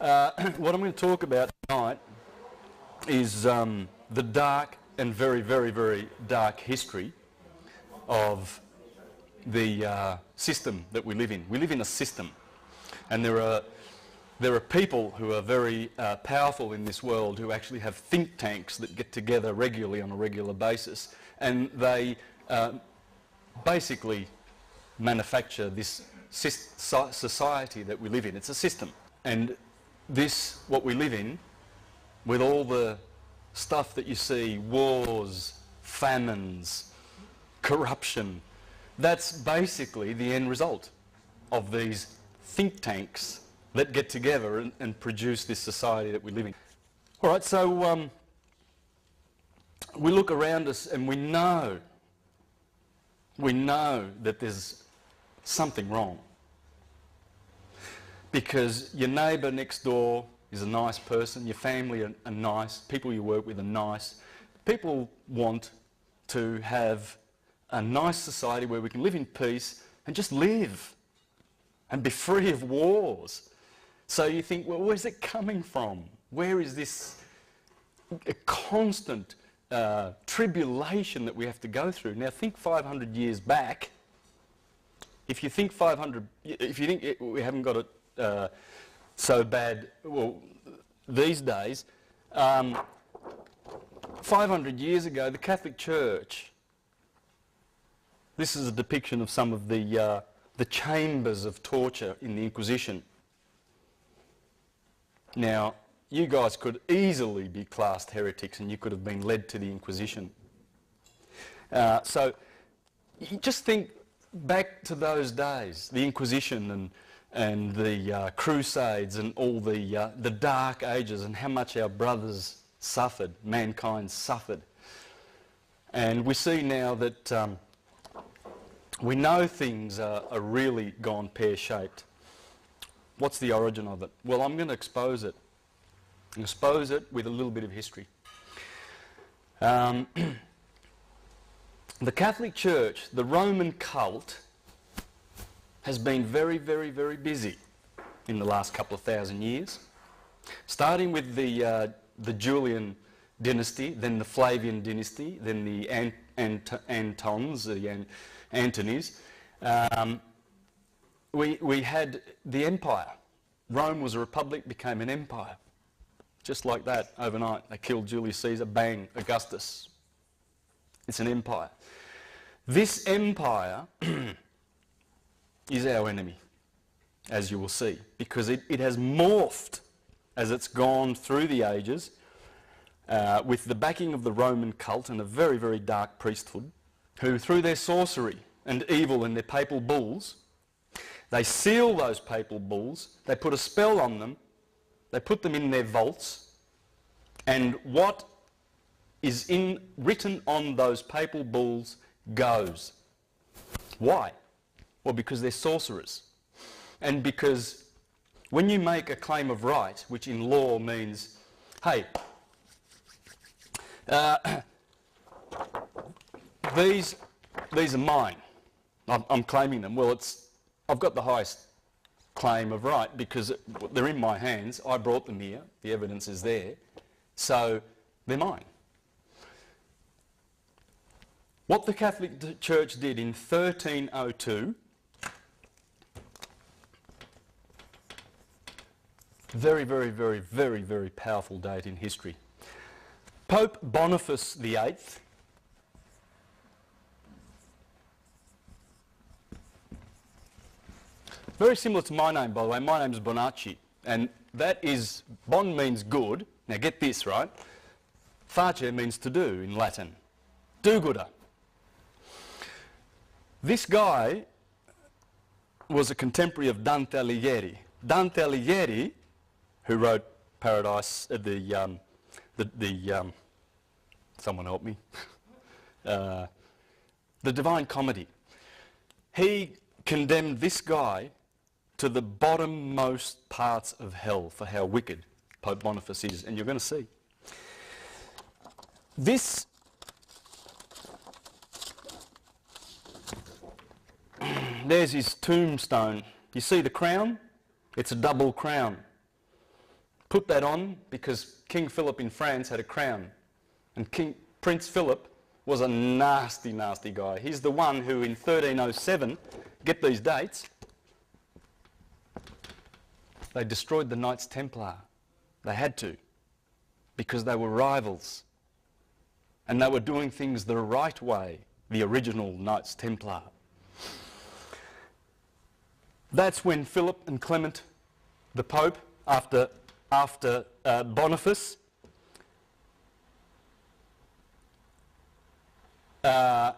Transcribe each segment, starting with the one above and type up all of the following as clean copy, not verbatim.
What I'm going to talk about tonight is the dark and very, very, very dark history of the system that we live in. We live in a system, and there are people who are very powerful in this world who actually have think tanks that get together regularly on a regular basis, and they basically manufacture this society that we live in. It's a system. And this, what we live in, with all the stuff that you see, wars, famines, corruption, that's basically the end result of these think tanks that get together and produce this society that we live in. All right, so we look around us and we know that there's something wrong. Because your neighbour next door is a nice person, your family are nice, people you work with are nice. People want to have a nice society where we can live in peace and just live and be free of wars. So you think, well, where's it coming from? Where is this constant tribulation that we have to go through? Now think 500 years back. If you think we haven't got it so bad, well, these days, 500 years ago, the Catholic Church, this is a depiction of some of the chambers of torture in the Inquisition. Now, you guys could easily be classed heretics and you could have been led to the Inquisition. So, you just think back to those days, the Inquisition and the Crusades and all the Dark Ages, and how much our brothers suffered, mankind suffered. And we see now that we know things are really gone pear-shaped. What's the origin of it? Well, I'm going to expose it. Expose it with a little bit of history. The Catholic Church, the Roman cult, has been very, very, very busy in the last couple of thousand years. Starting with the Julian dynasty, then the Flavian dynasty, then the Antons, the Antonys. We had the empire. Rome was a republic, became an empire. Just like that, overnight. They killed Julius Caesar, bang, Augustus. It's an empire. This empire is our enemy, as you will see, because it has morphed as it's gone through the ages with the backing of the Roman cult and a very, very dark priesthood, who through their sorcery and evil and their papal bulls, they seal those papal bulls, they put a spell on them, they put them in their vaults, and what is written on those papal bulls goes. Why? Well, because they're sorcerers. And because when you make a claim of right, which in law means, hey, these are mine, I'm claiming them. Well, I've got the highest claim of right because they're in my hands. I brought them here. The evidence is there. So they're mine. What the Catholic Church did in 1302, very, very, very, very, very powerful date in history. Pope Boniface VIII, very similar to my name, by the way. My name is Bonacci, and that is, bon means good. Now get this, right? Face means to do in Latin. Do-gooder. This guy was a contemporary of Dante Alighieri. Dante Alighieri, who wrote Paradise, someone help me, the Divine Comedy. He condemned this guy to the bottommost parts of hell for how wicked Pope Boniface is, and you're going to see. This there's his tombstone. You see the crown? It's a double crown. put that on because King Philip in France had a crown. And Prince Philip was a nasty, nasty guy. He's the one who in 1307, get these dates, they destroyed the Knights Templar. They had to, because they were rivals. And they were doing things the right way, the original Knights Templar. That's when Philip and Clement, the Pope, after Boniface, they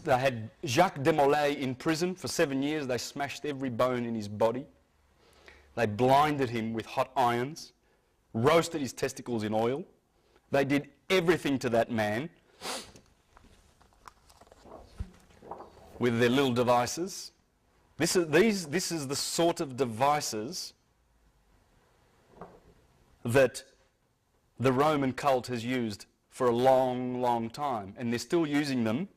had Jacques de Molay in prison for 7 years. They smashed every bone in his body. They blinded him with hot irons, roasted his testicles in oil. They did everything to that man with their little devices. This is the sort of devices that the Roman cult has used for a long, long time, and they're still using them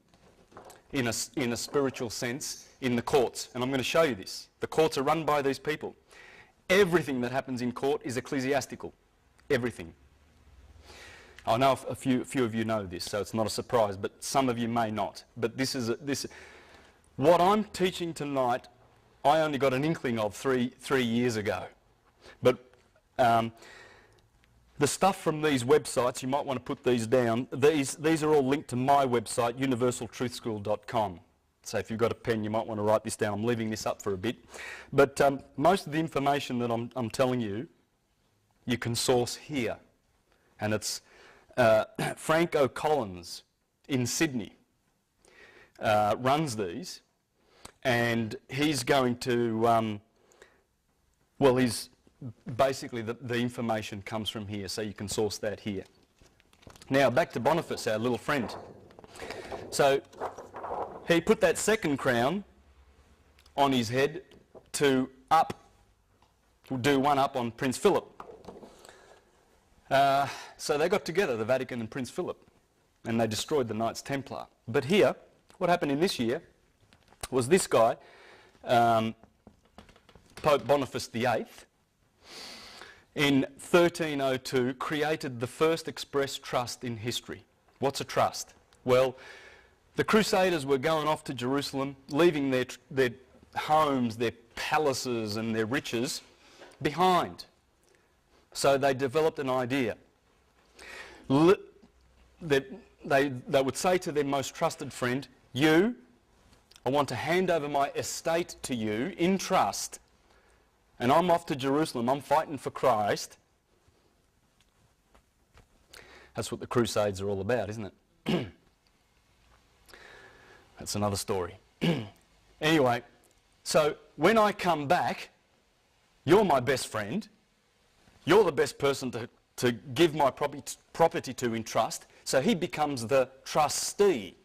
in a spiritual sense in the courts. And I'm going to show you this. The courts are run by these people. Everything that happens in court is ecclesiastical. Everything. I know a few of you know this, so it's not a surprise, but some of you may not. But what I'm teaching tonight, I only got an inkling of three years ago. But the stuff from these websites, you might want to put these down. These are all linked to my website, universaltruthschool.com. So if you've got a pen, you might want to write this down. I'm leaving this up for a bit. But most of the information that I'm telling you, you can source here. And it's Frank O'Collins in Sydney runs these. And he's going to, he's basically the information comes from here, so you can source that here. Now back to Boniface, our little friend. So he put that second crown on his head to do one up on Prince Philip. So they got together, the Vatican and Prince Philip, and they destroyed the Knights Templar. But here, what happened in this year was this guy, Pope Boniface VIII, in 1302 created the first express trust in history. What's a trust? Well, the Crusaders were going off to Jerusalem, leaving their homes, their palaces and their riches behind. So they developed an idea. They would say to their most trusted friend, I want to hand over my estate to you in trust, and I'm off to Jerusalem, I'm fighting for Christ. That's what the Crusades are all about, isn't it? That's another story. Anyway, so when I come back, you're my best friend, you're the best person to give my property to in trust, so he becomes the trustee,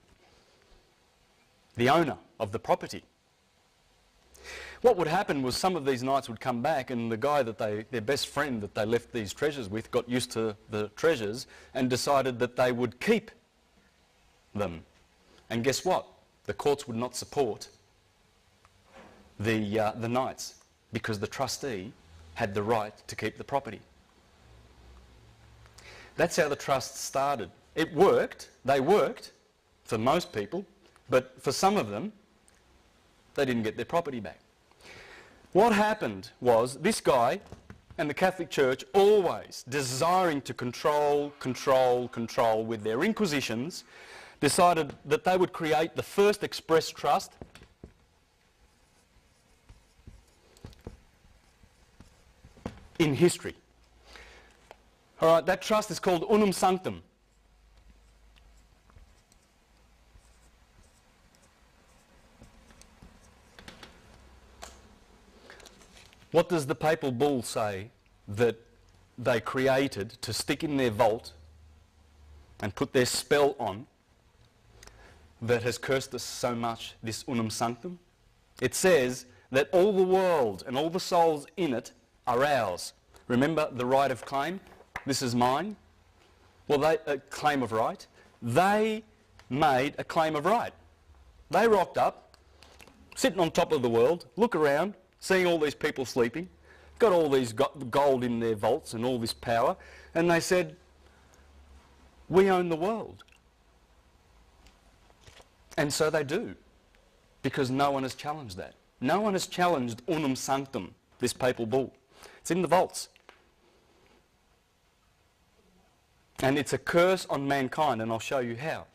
the owner of the property. What would happen was some of these knights would come back, and the guy their best friend that they left these treasures with got used to the treasures and decided that they would keep them. And guess what? The courts would not support the knights because the trustee had the right to keep the property. That's how the trust started. It worked. They worked for most people, but for some of them, they didn't get their property back. What happened was this guy and the Catholic Church, always desiring to control with their inquisitions, decided that they would create the first express trust in history. All right, that trust is called Unum Sanctum. What does the papal bull say that they created to stick in their vault and put their spell on that has cursed us so much, this Unum Sanctum? It says that all the world and all the souls in it are ours. Remember the right of claim? This is mine. Well, a claim of right. They made a claim of right. They rocked up, sitting on top of the world, look around, seeing all these people sleeping, got all these gold in their vaults and all this power, and they said, we own the world. And so they do, because no one has challenged that. No one has challenged unum sanctum, this papal bull. It's in the vaults. And it's a curse on mankind, and I'll show you how.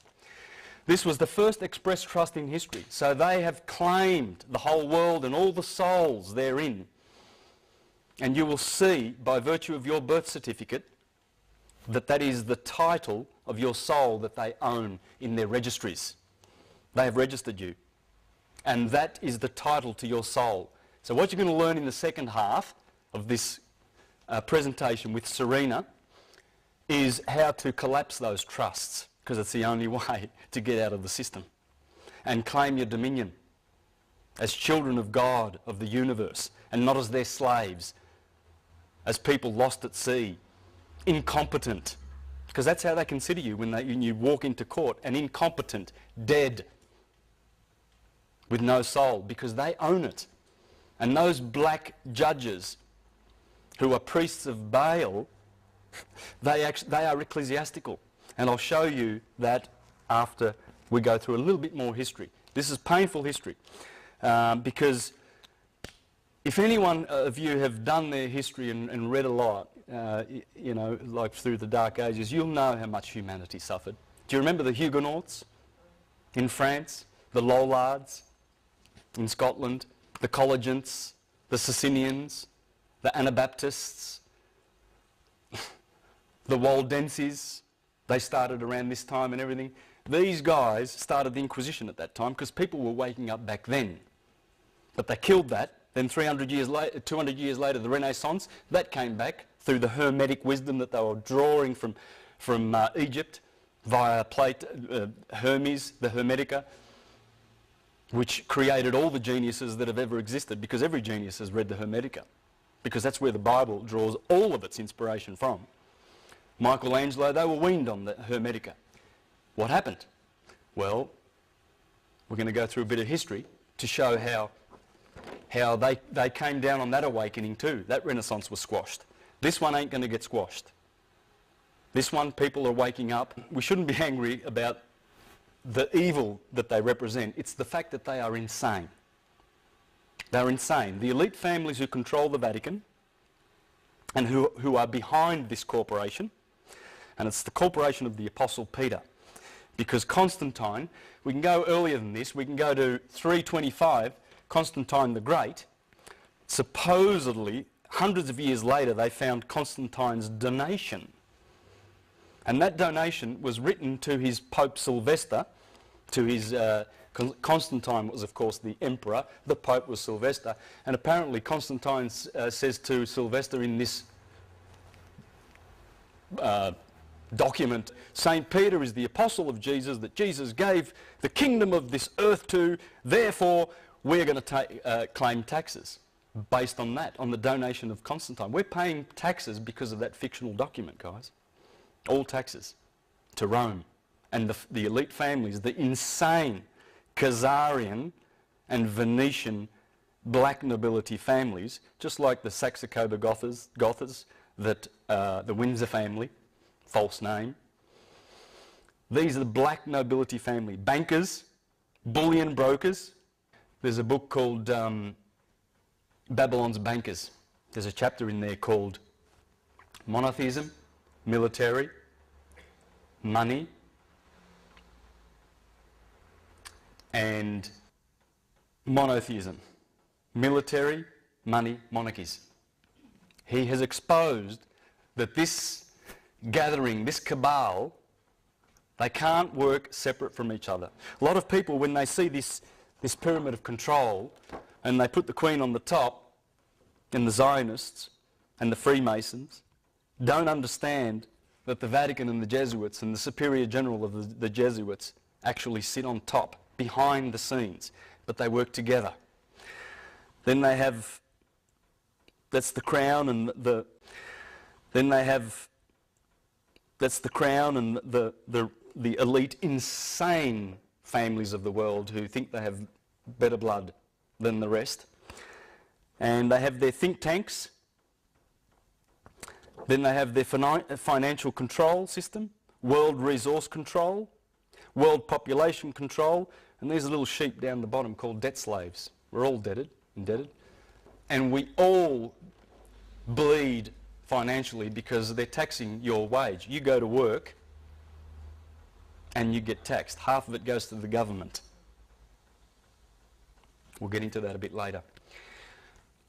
This was the first express trust in history. So they have claimed the whole world and all the souls therein. And you will see, by virtue of your birth certificate, that that is the title of your soul that they own in their registries. They have registered you. And that is the title to your soul. So what you're going to learn in the second half of this presentation with Serena is how to collapse those trusts, because it's the only way to get out of the system and claim your dominion as children of God, of the universe, and not as their slaves, as people lost at sea, incompetent, because that's how they consider you when you walk into court, an incompetent, dead, with no soul, because they own it. And those black judges who are priests of Baal, they are ecclesiastical. And I'll show you that after we go through a little bit more history. This is painful history, because if anyone of you have done their history and read a lot, you know, like through the Dark Ages, you'll know how much humanity suffered. Do you remember the Huguenots in France, the Lollards in Scotland, the Collegiants, the Socinians, the Anabaptists, the Waldenses? They started around this time and everything. These guys started the Inquisition at that time because people were waking up back then. But they killed that. Then 300 years later, 200 years later, the Renaissance, that came back through the Hermetic wisdom that they were drawing from Egypt via Hermes, the Hermetica, which created all the geniuses that have ever existed, because every genius has read the Hermetica, because that's where the Bible draws all of its inspiration from. Michelangelo, they were weaned on the Hermetica. What happened? Well, we're going to go through a bit of history to show how they came down on that awakening too. That Renaissance was squashed. This one ain't going to get squashed. This one, people are waking up. We shouldn't be angry about the evil that they represent. It's the fact that they are insane. They're insane. The elite families who control the Vatican and who are behind this corporation, and it's the corporation of the Apostle Peter, because Constantine, we can go earlier than this, we can go to 325, Constantine the Great. Supposedly, hundreds of years later, they found Constantine's donation. And that donation was written to his Pope Sylvester, to his... Constantine was, of course, the emperor. The Pope was Sylvester. And apparently Constantine says to Sylvester in this document, St. Peter is the apostle of Jesus, that Jesus gave the kingdom of this earth to, therefore we're going to claim taxes based on that, on the donation of Constantine. We're paying taxes because of that fictional document, guys. All taxes to Rome. And the elite families, the insane Khazarian and Venetian black nobility families, just like the Saxe-Coburg-Gothas, that the Windsor family, false name. These are the black nobility family. Bankers, bullion brokers. There's a book called Babylon's Bankers. There's a chapter in there called Monotheism, Military, Money, and monotheism, military, money, monarchies. He has exposed that this gathering, this cabal, they can't work separate from each other. A lot of people, when they see this pyramid of control, and they put the Queen on the top, and the Zionists and the Freemasons, don't understand that the Vatican and the Jesuits and the Superior General of the Jesuits actually sit on top, behind the scenes, but they work together. Then they have, that's the crown and then they have, that's the crown and the elite insane families of the world who think they have better blood than the rest. And they have their think tanks, Then they have their financial control system, world resource control, world population control, and there's a little sheep down the bottom called debt slaves. We're all indebted. And we all bleed financially because they're taxing your wage. You go to work and you get taxed. Half of it goes to the government. We'll get into that a bit later.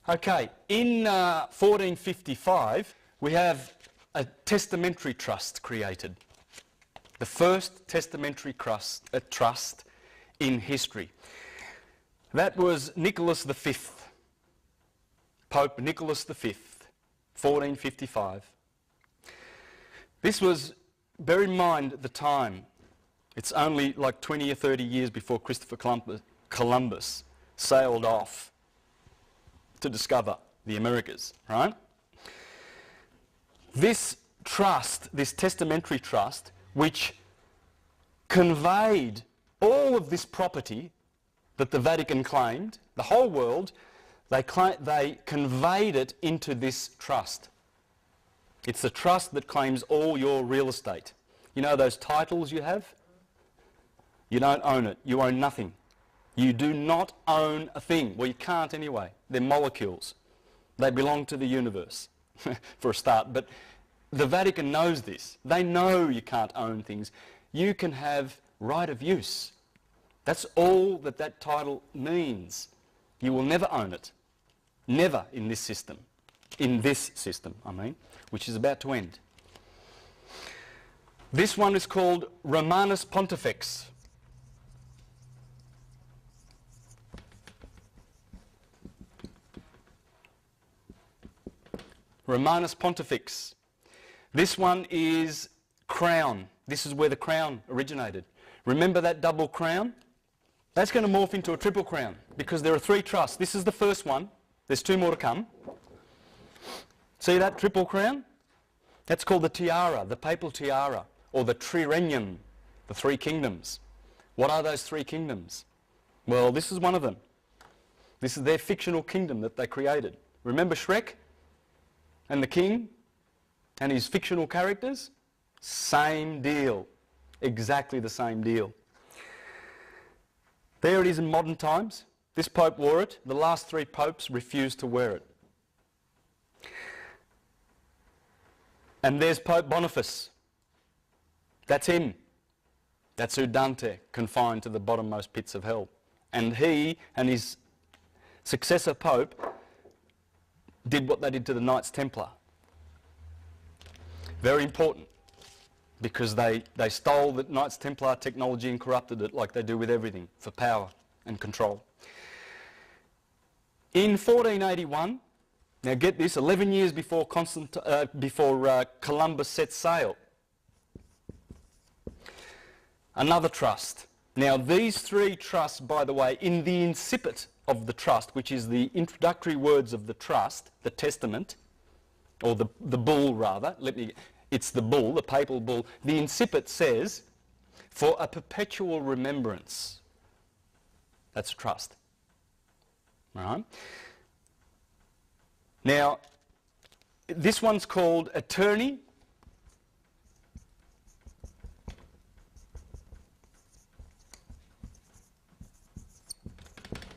Okay, in 1455 we have a testamentary trust created. The first testamentary trust in history. That was Nicholas V, Pope Nicholas V, 1455. This was, bear in mind at the time, it's only like 20 or 30 years before Christopher Columbus sailed off to discover the Americas, right? This trust, this testamentary trust, which conveyed all of this property that the Vatican claimed, the whole world, they conveyed it into this trust. It's the trust that claims all your real estate. You know those titles you have? You don't own it. You own nothing. You do not own a thing. Well, you can't anyway. They're molecules. They belong to the universe, for a start. But the Vatican knows this. They know you can't own things. You can have right of use. That's all that that title means. You will never own it. Never in this system. In this system, I mean, which is about to end. This one is called Romanus Pontifex. Romanus Pontifex. This one is crown. This is where the crown originated. Remember that double crown? That's going to morph into a triple crown because there are three trusts. This is the first one. There's two more to come. See that triple crown? That's called the tiara, the papal tiara, or the triregnum, the three kingdoms. What are those three kingdoms? Well, this is one of them. This is their fictional kingdom that they created. Remember Shrek and the king and his fictional characters? Same deal. Exactly the same deal. There it is in modern times. This pope wore it. The last three popes refused to wear it. And there's Pope Boniface. That's him. That's who Dante confined to the bottommost pits of hell. And he and his successor pope did what they did to the Knights Templar. Very important, because they stole the Knights Templar technology and corrupted it like they do with everything for power and control. In 1481, now get this, 11 years before Columbus set sail, another trust. Now these three trusts, by the way, in the incipit of the trust, which is the introductory words of the trust, the testament, or the bull rather, it's the bull, the papal bull. The incipit says, for a perpetual remembrance. That's trust. Right? Now, this one's called attorney.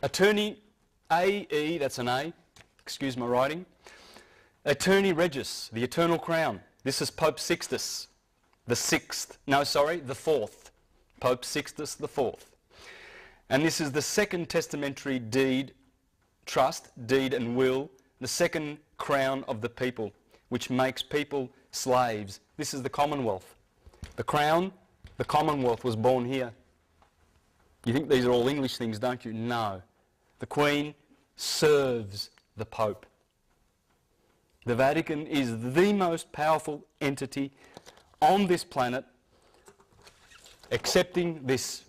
Attorney A-E, that's an A, excuse my writing. Attorney Regis, the Eternal Crown. This is Pope Sixtus, the fourth. Pope Sixtus the Fourth. And this is the second testamentary deed, trust, deed and will, the second crown of the people, which makes people slaves. This is the Commonwealth. The crown, the Commonwealth was born here. You think these are all English things, don't you? No. The Queen serves the Pope. The Vatican is the most powerful entity on this planet, accepting this.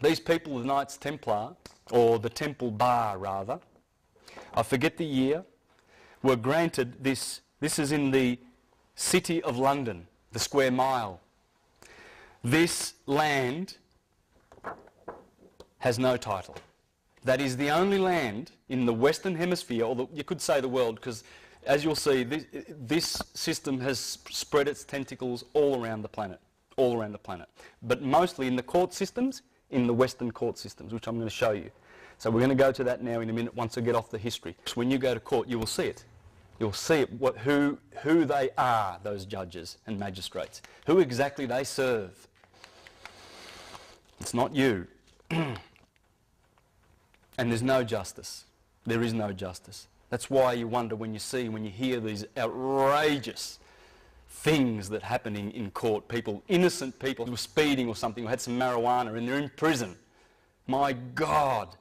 These people, the Knights Templar, or the Temple Bar rather, I forget the year, were granted this. This is in the City of London, the square mile. This land has no title. That is the only land in the Western Hemisphere, or you could say the world, because As you'll see, this system has spread its tentacles all around the planet, but mostly in the court systems, in the Western court systems, which I'm going to show you. So we're going to go to that now in a minute once I get off the history. When you go to court, you will see it. You'll see it, who they are, those judges and magistrates, who exactly they serve. It's not you. And there's no justice. There is no justice. That's why you wonder when you hear these outrageous things that happen in court. People, innocent people who were speeding or something, who had some marijuana and they're in prison. My God,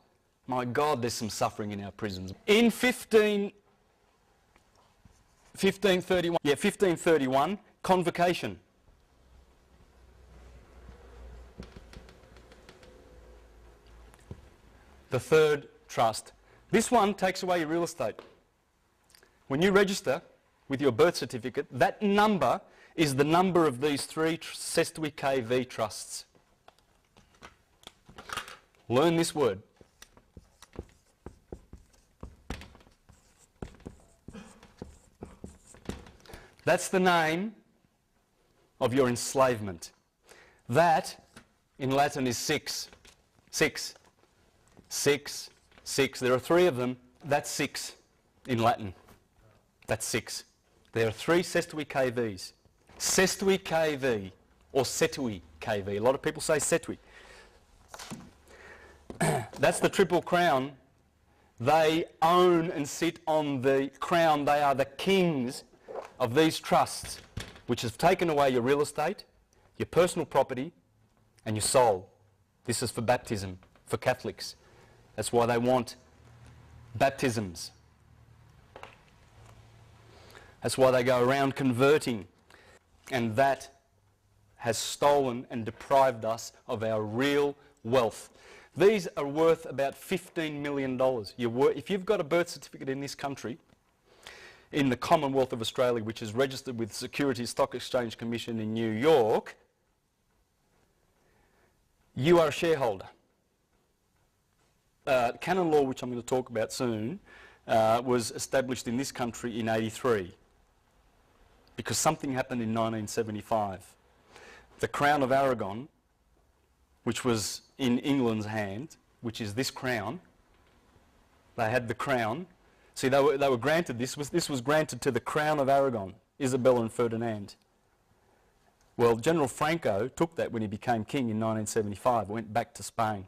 there's some suffering in our prisons. In 1531, convocation. The third trust. This one takes away your real estate. When you register with your birth certificate, that number is the number of these 3 Sestui KV trusts. Learn this word. That's the name of your enslavement. That, in Latin, is 6. 6. 6. 6. There are 3 of them. That's 6 in Latin. That's 6. There are 3 Sestui KVs. Sestui KV or Setui KV. A lot of people say Setui. That's the Triple Crown. They own and sit on the crown. They are the kings of these trusts, which have taken away your real estate, your personal property, and your soul. This is for baptism, for Catholics. That's why they want baptisms. That's why they go around converting. And that has stolen and deprived us of our real wealth. These are worth about $15 million. If you've got a birth certificate in this country, in the Commonwealth of Australia, which is registered with the Securities Stock Exchange Commission in New York, you are a shareholder. Canon law, which I'm going to talk about soon, was established in this country in '83 because something happened in 1975. The Crown of Aragon, which was in England's hand, which is this crown, they had the crown. See, they were granted this was granted to the Crown of Aragon, Isabella and Ferdinand. Well, General Franco took that when he became king in 1975, went back to Spain.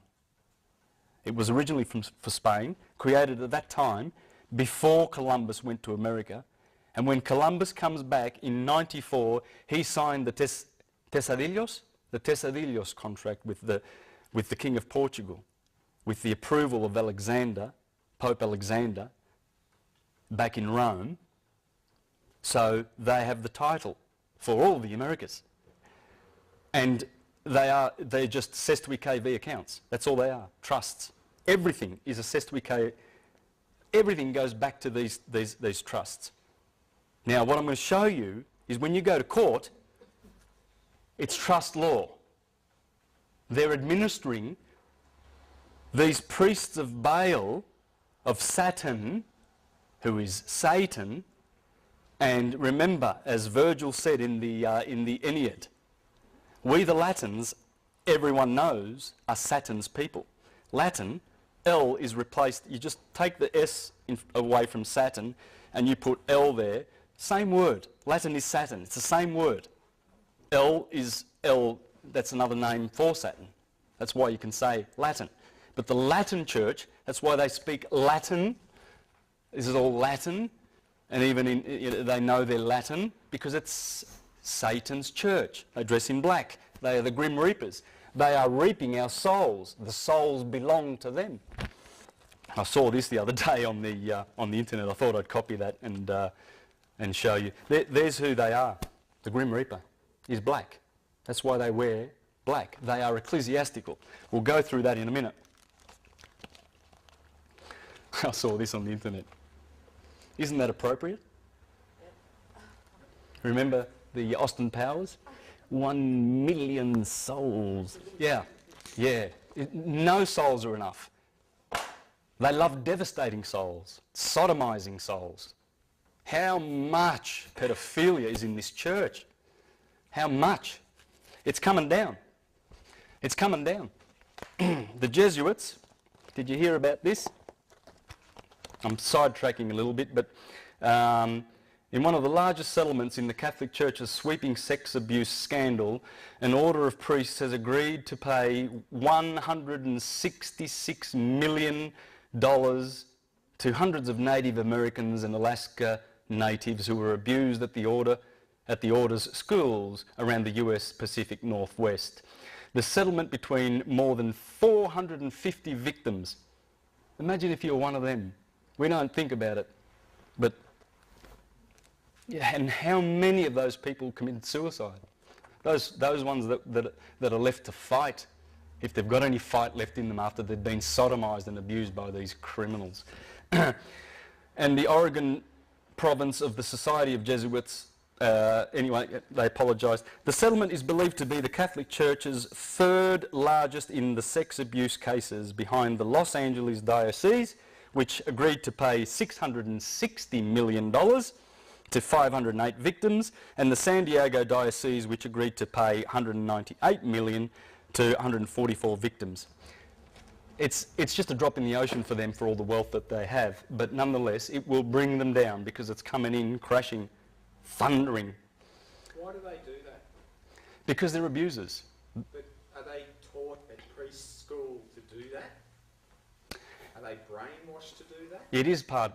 It was originally for Spain, created at that time before Columbus went to America. And when Columbus comes back in '94, he signed the Tesadillos contract with the King of Portugal, with the approval of Alexander, Pope Alexander, back in Rome. So they have the title for all the Americas. And they're just Sestui KV accounts. That's all they are, trusts. Everything is a Sestui KV. Everything goes back to these trusts. Now, what I'm going to show you is when you go to court, it's trust law. They're administering these priests of Baal, of Saturn, who is Satan, and remember, as Virgil said in the Aeneid, we the Latins, everyone knows, are Saturn's people. Latin, L is replaced, you just take the S away from Saturn and you put L there, same word. Latin is Saturn, it's the same word. L is L, that's another name for Saturn. That's why you can say Latin. But the Latin Church, that's why they speak Latin. This is all Latin, and even they know they're Latin because it's Satan's church. They dress in black. They are the Grim Reapers. They are reaping our souls. The souls belong to them. I saw this the other day on the internet. I thought I'd copy that and show you. There's who they are. The Grim Reaper is black. That's why they wear black. They are ecclesiastical. We'll go through that in a minute. I saw this on the internet. Isn't that appropriate? Remember the Austin Powers? 1 million souls. Yeah. No souls are enough. They love devastating souls, sodomizing souls. How much pedophilia is in this church? How much? It's coming down. It's coming down. The Jesuits, did you hear about this? I'm sidetracking a little bit, but in one of the largest settlements in the Catholic Church's sweeping sex abuse scandal, an order of priests has agreed to pay $166 million to hundreds of Native Americans and Alaska natives who were abused at the order's schools around the US Pacific Northwest. The settlement between more than 450 victims. Imagine if you were one of them. We don't think about it, but yeah, and how many of those people committed suicide? Those ones that are left to fight, if they've got any fight left in them after they've been sodomised and abused by these criminals. And the Oregon province of the Society of Jesuits, anyway, they apologised. The settlement is believed to be the Catholic Church's third largest in the sex abuse cases, behind the Los Angeles Diocese, which agreed to pay $660 million to 508 victims, and the San Diego Diocese, which agreed to pay $198 million to 144 victims. It's just a drop in the ocean for them for all the wealth that they have, but nonetheless it will bring them down because it's coming in crashing, thundering. Why do they do that? Because they're abusers. But are they taught at preschool to do that? Are they brainwashed to do that? It is part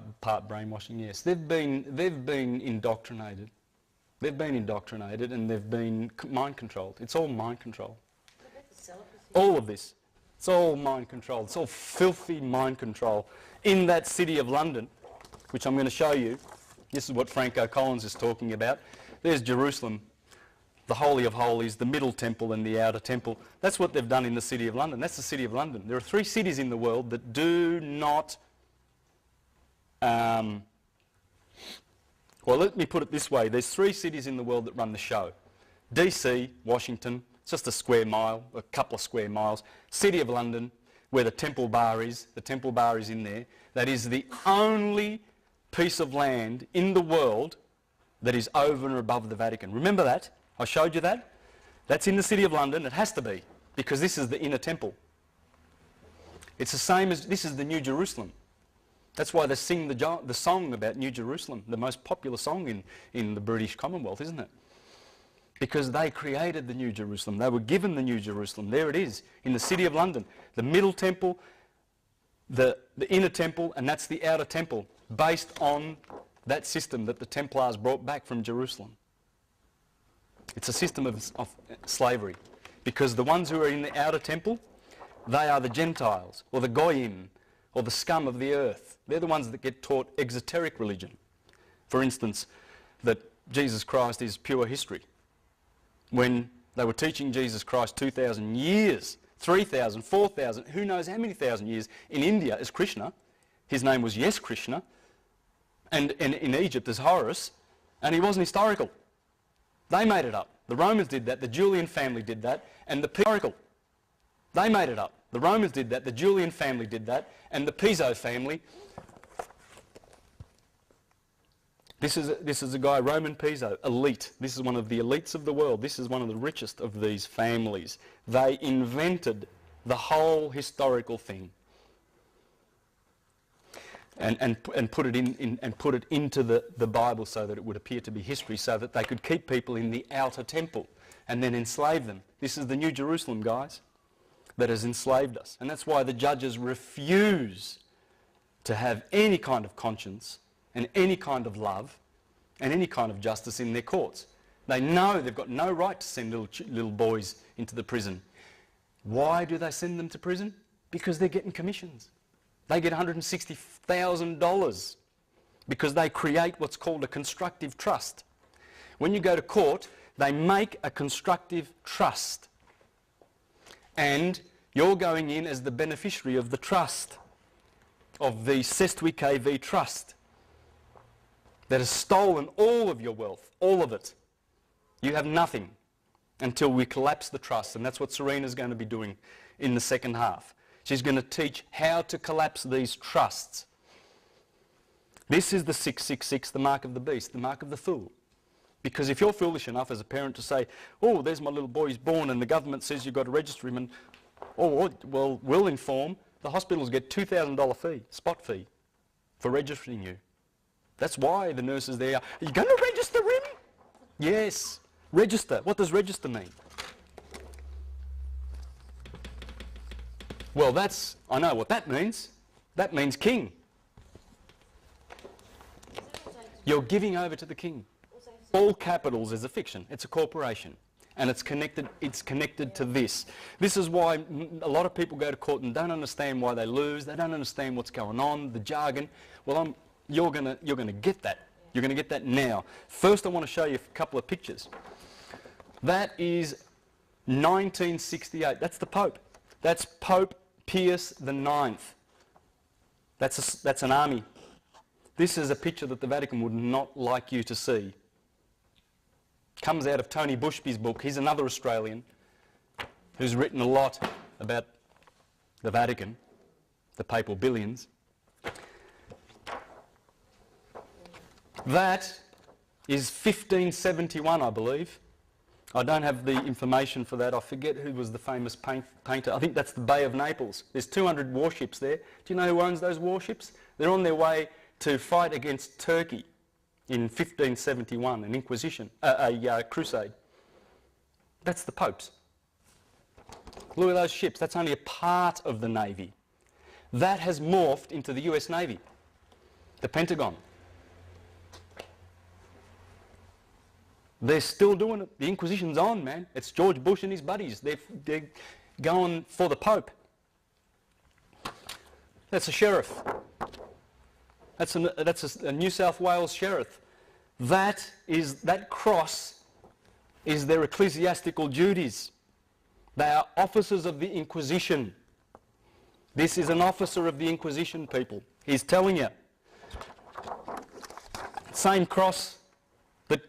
brainwashing, yes. They've been indoctrinated. They've been indoctrinated and they've been mind controlled. It's all mind control. All of this. It's all mind control. It's all filthy mind control. In that city of London, which I'm going to show you, this is what Franco Collins is talking about. There's Jerusalem, the Holy of Holies, the Middle Temple and the Outer Temple. That's what they've done in the city of London. That's the city of London. There are 3 cities in the world that do not... well, let me put it this way. There's 3 cities in the world that run the show. DC, Washington, it's just a square mile, a couple of square miles. City of London, where the Temple Bar is. The Temple Bar is in there. That is the only piece of land in the world that is over and above the Vatican. Remember that? I showed you that? That's in the City of London. It has to be, because this is the inner temple. It's the same as, this is the New Jerusalem. That's why they sing the song about New Jerusalem, the most popular song in the British Commonwealth, isn't it? Because they created the New Jerusalem. They were given the New Jerusalem. There it is, in the City of London. The Middle Temple, the Inner Temple, and that's the Outer Temple, based on that system that the Templars brought back from Jerusalem. It's a system of slavery, because the ones who are in the Outer Temple, they are the Gentiles, or the Goyim, or the scum of the earth. They're the ones that get taught exoteric religion. For instance, that Jesus Christ is pure history. When they were teaching Jesus Christ 2,000 years, 3,000, 4,000, who knows how many thousand years, in India as Krishna, his name was Yes Krishna, and in Egypt as Horus, and he wasn't historical. They made it up. The Romans did that, the Julian family did that, and the historical. They made it up. The Romans did that, the Julian family did that, and the Piso family. This is a guy, Roman Piso, elite. This is one of the elites of the world. This is one of the richest of these families. They invented the whole historical thing and put it into the Bible so that it would appear to be history, so that they could keep people in the outer temple and then enslave them. This is the New Jerusalem, guys, that has enslaved us. And that's why the judges refuse to have any kind of conscience and any kind of love and any kind of justice in their courts. They know they've got no right to send little boys into the prison. Why do they send them to prison? Because they're getting commissions. They get $160,000 because they create what's called a constructive trust. When you go to court, they make a constructive trust. And you're going in as the beneficiary of the trust, of the Sestui KV trust, that has stolen all of your wealth, all of it. You have nothing until we collapse the trust, and that's what Serena's going to be doing in the second half. She's going to teach how to collapse these trusts. This is the 666, the mark of the beast, the mark of the fool. Because if you're foolish enough as a parent to say, oh, there's my little boy, he's born, and the government says you've got to register him, and, oh, well, we'll inform, the hospitals get $2,000 fee, spot fee, for registering you. That's why the nurses there are you going to register him? Yes, register. What does register mean? Well, I know what that means. That means king. You're giving over to the king. All capitals is a fiction. It's a corporation. And it's connected to this. This is why a lot of people go to court and don't understand why they lose. They don't understand what's going on, the jargon. Well, you're gonna get that. You're going to get that now. First, I want to show you a couple of pictures. That is 1968. That's the Pope. That's Pope Pius IX. That's an army. This is a picture that the Vatican would not like you to see. Comes out of Tony Bushby's book. He's another Australian who's written a lot about the Vatican, the papal billions. That is 1571, I believe. I don't have the information for that. I forget who was the famous painter. I think that's the Bay of Naples. There's 200 warships there. Do you know who owns those warships? They're on their way to fight against Turkey in 1571, an inquisition, a crusade. That's the Pope's. Look at those ships. That's only a part of the Navy. That has morphed into the US Navy, the Pentagon. They're still doing it. The Inquisition's on, man. It's George Bush and his buddies. They're going for the Pope. That's a sheriff. That's a New South Wales sheriff. That cross is their ecclesiastical duties. They are officers of the Inquisition. This is an officer of the Inquisition, people. He's telling you. Same cross that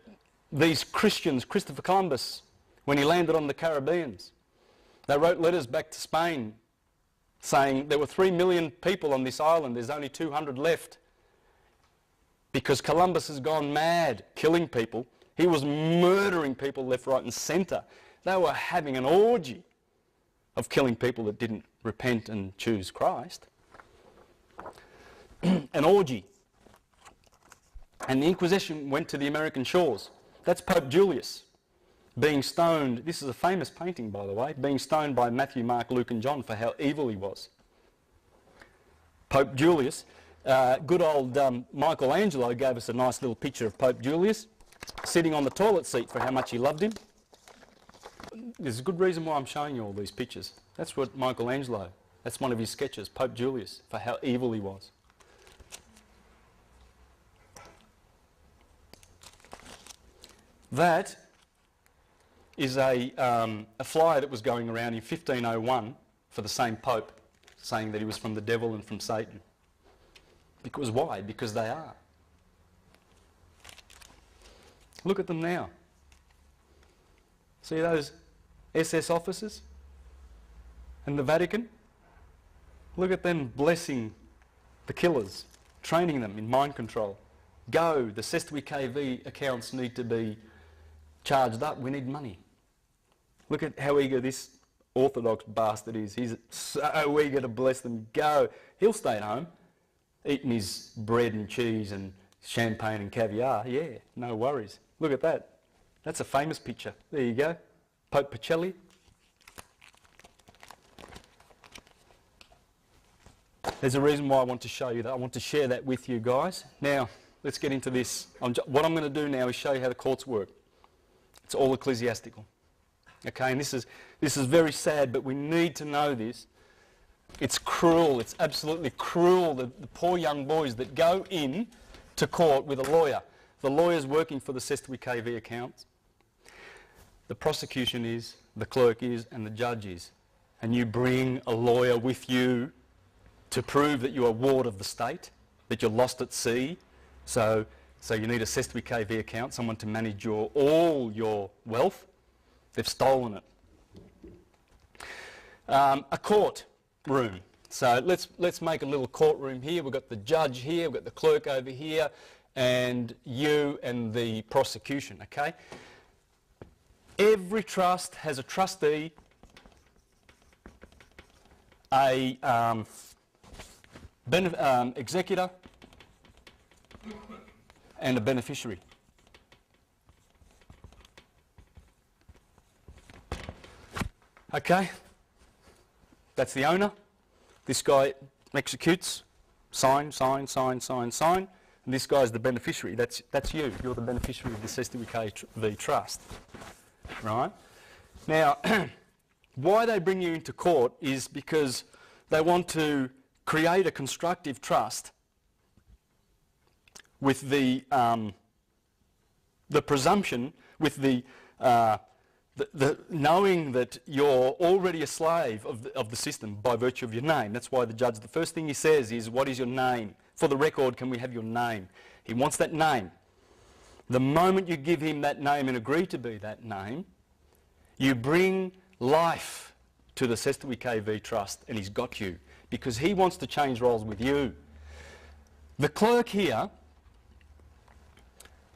these Christians, Christopher Columbus, when he landed on the Caribbeans, they wrote letters back to Spain saying there were 3 million people on this island, there's only 200 left. Because Columbus has gone mad, killing people. He was murdering people left, right and centre. They were having an orgy of killing people that didn't repent and choose Christ. An orgy. And the Inquisition went to the American shores. That's Pope Julius being stoned. This is a famous painting, by the way, being stoned by Matthew, Mark, Luke and John for how evil he was. Pope Julius. Good old Michelangelo gave us a nice little picture of Pope Julius sitting on the toilet seat for how much he loved him. There's a good reason why I'm showing you all these pictures. That's what Michelangelo, that's one of his sketches, Pope Julius, for how evil he was. That is a flyer that was going around in 1501 for the same Pope, saying that he was from the devil and from Satan. Because why? Because they are. Look at them now. See those SS officers and the Vatican? Look at them blessing the killers, training them in mind control. Go, the Sestui KV accounts need to be charged up, we need money. Look at how eager this Orthodox bastard is. He's so eager to bless them. Go. He'll stay at home, eating his bread and cheese and champagne and caviar. Yeah, no worries. Look at that. That's a famous picture. There you go. Pope Pacelli. There's a reason why I want to show you that. I want to share that with you guys. Now, let's get into this. What I'm going to do now is show you how the courts work. It's all ecclesiastical. Okay, and this is very sad, but we need to know this. It's cruel. It's absolutely cruel, the poor young boys that go in to court with a lawyer. The lawyer's working for the Sestui KV accounts. The prosecution is, the clerk is, and the judge is. And you bring a lawyer with you to prove that you're a ward of the state, that you're lost at sea. So you need a Sestui KV account, someone to manage all your wealth. They've stolen it. A court room. So let's make a little courtroom here. We've got the judge here, we've got the clerk over here, and you and the prosecution, okay? Every trust has a trustee, a executor, and a beneficiary. Okay? That's the owner. This guy executes, sign, sign, sign, sign, sign. And this guy's the beneficiary. That's you. You're the beneficiary of the SWKV trust. Right? Now, why they bring you into court is because they want to create a constructive trust with the presumption, with the knowing that you're already a slave of the system by virtue of your name. That's why the judge, the first thing he says is, what is your name? For the record, can we have your name? He wants that name. The moment you give him that name and agree to be that name, you bring life to the SWKV trust, and he's got you, because he wants to change roles with you. The clerk here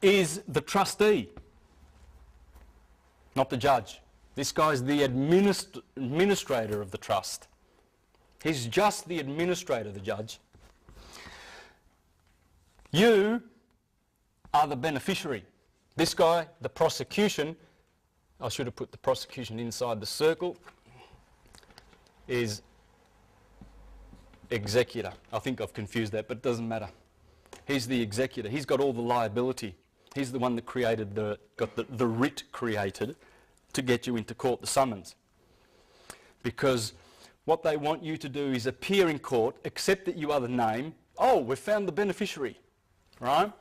is the trustee, not the judge. This guy's the administrator of the trust. He's just the administrator, the judge. You are the beneficiary. This guy, the prosecution, I should have put the prosecution inside the circle, is executor. I think I've confused that, but it doesn't matter. He's the executor. He's got all the liability. He's the one that created got the writ created to get you into court, the summons. Because what they want you to do is appear in court, accept that you are the name. Oh, we've found the beneficiary, right?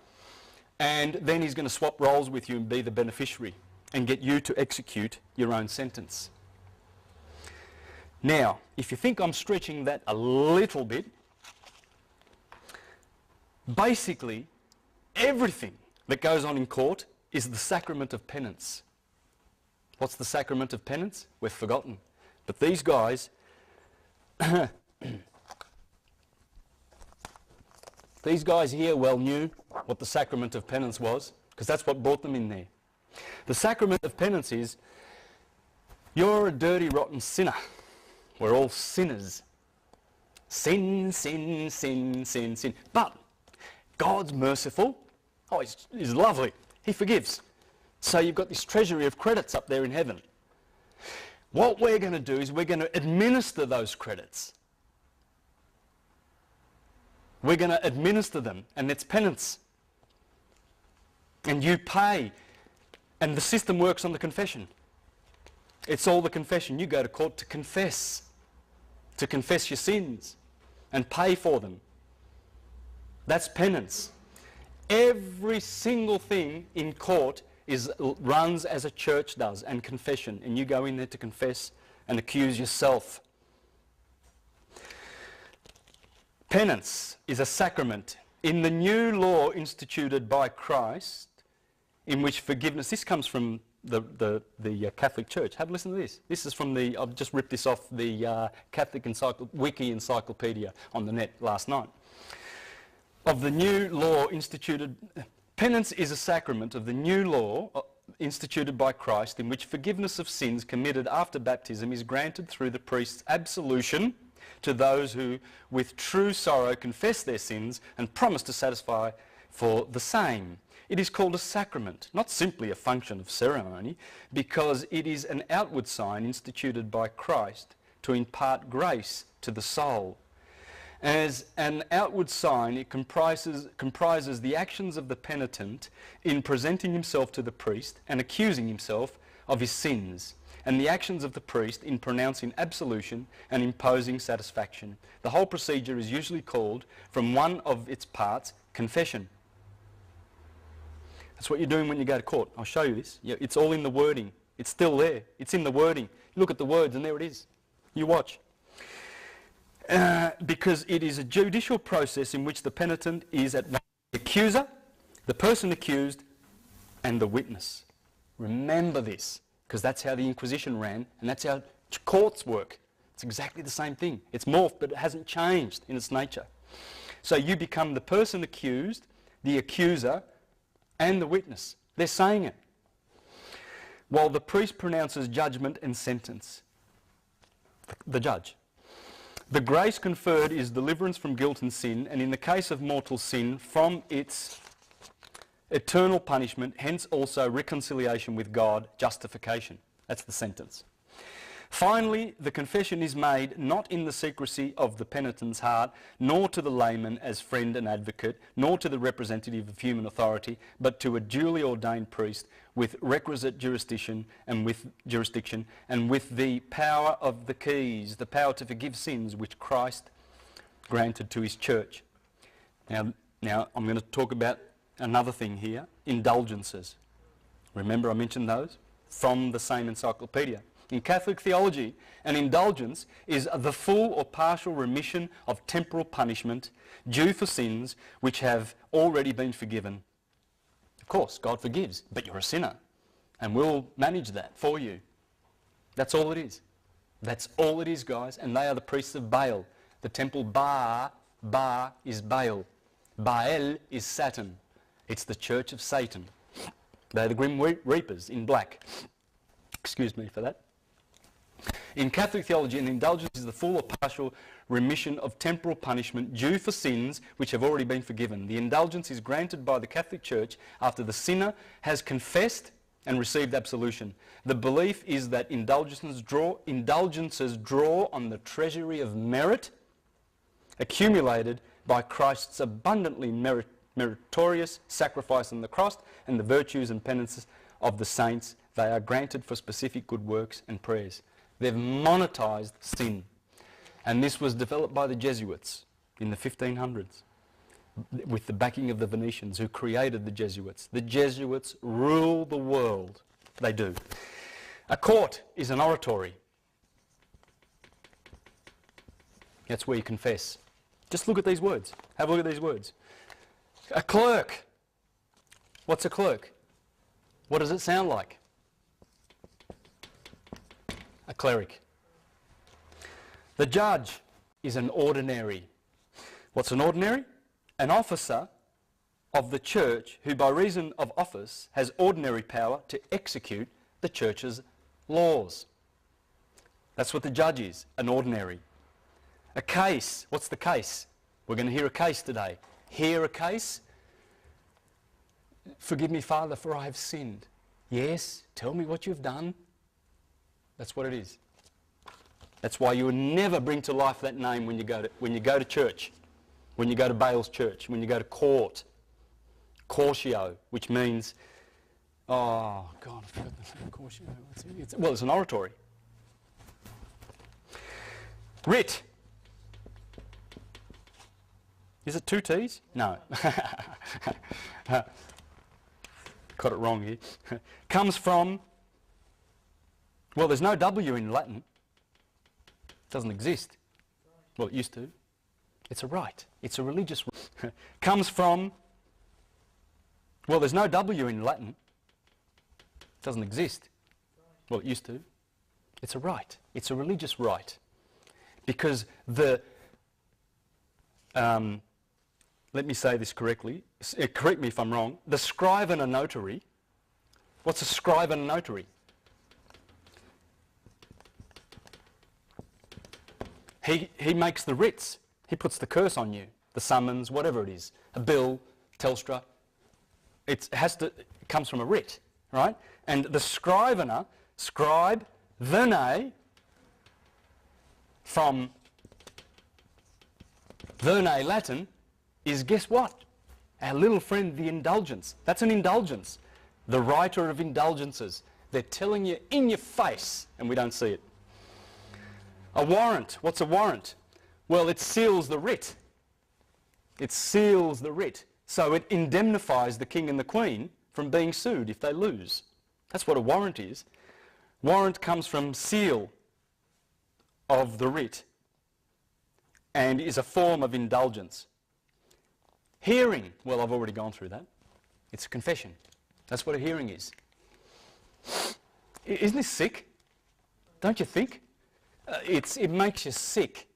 And then he's going to swap roles with you and be the beneficiary and get you to execute your own sentence. Now, if you think I'm stretching that a little bit, basically everything that goes on in court is the sacrament of penance. What's the sacrament of penance? We've forgotten. But these guys, these guys here well knew what the sacrament of penance was, because that's what brought them in there. The sacrament of penance is, you're a dirty, rotten sinner. We're all sinners. Sin, sin, sin, sin, sin. But God's merciful. Oh, he's lovely. He forgives. So you've got this treasury of credits up there in heaven. What we're going to do is we're going to administer those credits. We're going to administer them, and it's penance. And you pay. And the system works on the confession. It's all the confession. You go to court to confess your sins and pay for them. That's penance. Every single thing in court runs as a church does, and confession, and you go in there to confess and accuse yourself. Penance is a sacrament in the new law instituted by Christ, in which forgiveness, this comes from the Catholic Church. Have a listen to this. This is from I've just ripped this off the Catholic Wiki Encyclopedia on the net last night. Of the new law instituted, penance is a sacrament of the new law instituted by Christ, in which forgiveness of sins committed after baptism is granted through the priest's absolution to those who with true sorrow confess their sins and promise to satisfy for the same. It is called a sacrament, not simply a function of ceremony, because it is an outward sign instituted by Christ to impart grace to the soul. As an outward sign, it comprises the actions of the penitent in presenting himself to the priest and accusing himself of his sins, and the actions of the priest in pronouncing absolution and imposing satisfaction. The whole procedure is usually called, from one of its parts, confession. That's what you're doing when you go to court. I'll show you this. Yeah, it's all in the wording. It's still there. It's in the wording. Look at the words and there it is. You watch. Because it is a judicial process in which the penitent is at one the accuser, the person accused, and the witness. Remember this, because that's how the Inquisition ran, and that's how courts work. It's exactly the same thing. It's morphed, but it hasn't changed in its nature. So you become the person accused, the accuser, and the witness. They're saying it. While the priest pronounces judgment and sentence. The judge. The grace conferred is deliverance from guilt and sin, and in the case of mortal sin, from its eternal punishment, hence also reconciliation with God, justification. That's the sentence. Finally, the confession is made not in the secrecy of the penitent's heart, nor to the layman as friend and advocate, nor to the representative of human authority, but to a duly ordained priest with requisite jurisdiction and with the power of the keys, the power to forgive sins which Christ granted to his church. Now I'm going to talk about another thing here, indulgences. Remember I mentioned those from the same encyclopedia. In Catholic theology, an indulgence is the full or partial remission of temporal punishment due for sins which have already been forgiven. Of course, God forgives, but you're a sinner, and we'll manage that for you. That's all it is. That's all it is, guys, and they are the priests of Baal. The temple Ba is Baal. Baal is Saturn. It's the church of Satan. They're the Grim Reapers in black. Excuse me for that. In Catholic theology, an indulgence is the full or partial remission of temporal punishment due for sins which have already been forgiven. The indulgence is granted by the Catholic Church after the sinner has confessed and received absolution. The belief is that indulgences draw on the treasury of merit accumulated by Christ's abundantly meritorious sacrifice on the cross and the virtues and penances of the saints. They are granted for specific good works and prayers. They've monetized sin. And this was developed by the Jesuits in the 1500s with the backing of the Venetians who created the Jesuits. The Jesuits rule the world. They do. A court is an oratory. That's where you confess. Just look at these words. Have a look at these words. A clerk. What's a clerk? What does it sound like? A cleric. The judge is an ordinary. What's an ordinary? An officer of the church who by reason of office has ordinary power to execute the church's laws. That's what the judge is, an ordinary. A case. What's the case? We're going to hear a case today. Hear a case? Forgive me, Father, for I have sinned. Yes, tell me what you've done. That's what it is. That's why you will never bring to life that name when you go to church, when you go to Baal's church, when you go to court. Cortio, which means, oh God, I forgot the name. Cortio. Well, it's an oratory. Writ. Is it two T's? No. Got it wrong here. Comes from, well, there's no W in Latin. It doesn't exist. Well, it used to. It's a rite. It's a religious rite. Comes from, well, there's no W in Latin. It doesn't exist. Well, it used to. It's a rite. It's a religious rite. Because the, let me say this correctly. Correct me if I'm wrong. The scribe and a notary. What's a scribe and a notary? He makes the writs. He puts the curse on you. The summons, whatever it is. A bill, Telstra. It comes from a writ, right? And the scrivener, scribe, verne, from verne Latin, is guess what? Our little friend, the indulgence. That's an indulgence. The writer of indulgences. They're telling you in your face, and we don't see it. A warrant. What's a warrant? Well, it seals the writ. It seals the writ. So it indemnifies the king and the queen from being sued if they lose. That's what a warrant is. Warrant comes from seal of the writ and is a form of indulgence. Hearing. Well, I've already gone through that. It's a confession. That's what a hearing is. Isn't this sick? Don't you think? It makes you sick.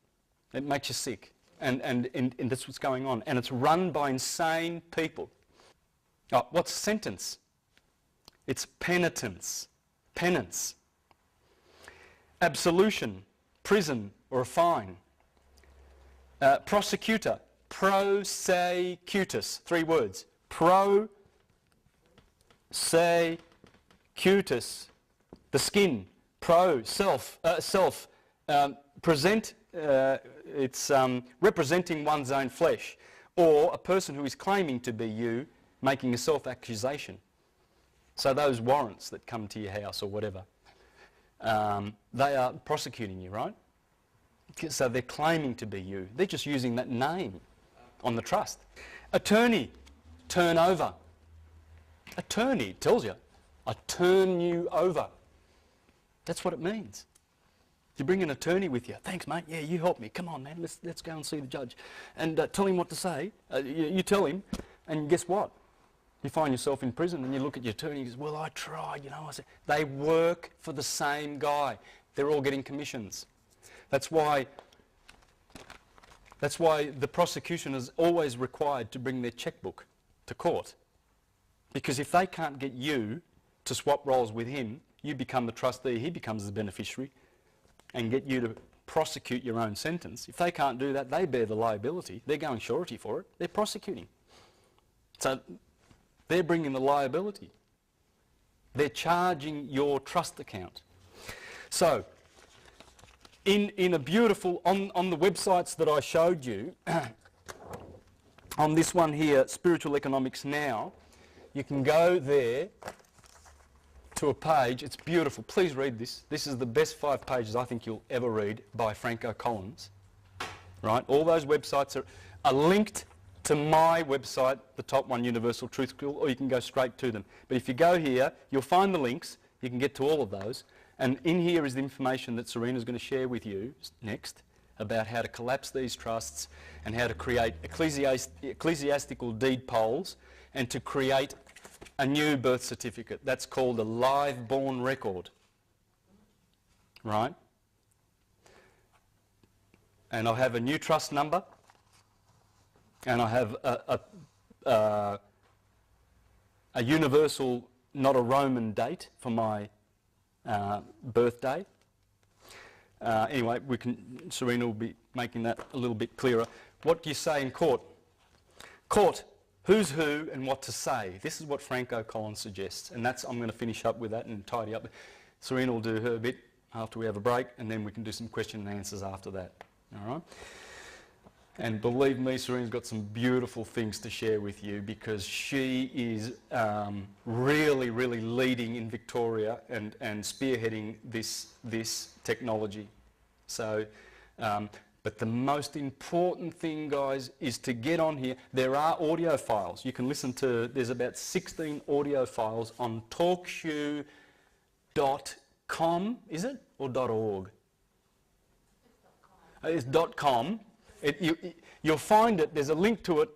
It makes you sick. And that's what's going on. And it's run by insane people. Oh, what's sentence? It's penitence. Penance. Absolution. Prison or a fine. Prosecutor. Prosecutus. 3 words. Prosecutus. The skin. Self. Present. It's representing one's own flesh, or a person who is claiming to be you, making a self-accusation. So those warrants that come to your house or whatever, they are prosecuting you, right? So they're claiming to be you. They're just using that name on the trust. Attorney, turn over. Attorney tells you, I turn you over. That's what it means. You bring an attorney with you. Thanks, mate. Yeah, you help me. Come on, man. Let's go and see the judge. And tell him what to say. You tell him, and guess what? You find yourself in prison and you look at your attorney and he goes, well, I tried, you know. I said, they work for the same guy. They're all getting commissions. That's why the prosecution is always required to bring their checkbook to court. Because if they can't get you to swap roles with him, you become the trustee, he becomes the beneficiary, and get you to prosecute your own sentence. If they can't do that, they bear the liability. They're going surety for it. They're prosecuting. So they're bringing the liability. They're charging your trust account. So in a beautiful, on the websites that I showed you, on this one here, Spiritual Economics Now, you can go there to a page. It's beautiful. Please read this. This is the best 5 pages I think you'll ever read by Franco Collins. Right? All those websites are linked to my website, the top one, Universal Truth School, or you can go straight to them. But if you go here, you'll find the links. You can get to all of those. And in here is the information that Serena's going to share with you next about how to collapse these trusts and how to create ecclesiastical deed polls and to create a new birth certificate. That's called a live born record. Right? And I have a new trust number, and I have a universal, not a Roman date for my birthday. Anyway, Serena will be making that a little bit clearer. What do you say in court? Court. Who's who and what to say. This is what Franco Collins suggests, and I'm going to finish up with that and tidy up. Serena will do her bit after we have a break, and then we can do some question and answers after that. All right? And believe me, Serena's got some beautiful things to share with you because she is really, really leading in Victoria and spearheading this technology. So. But the most important thing, guys, is to get on here. There are audio files. You can listen to, there's about 16 audio files on talkshoe.com, is it? Or .org? It's .com. You'll find it, there's a link to it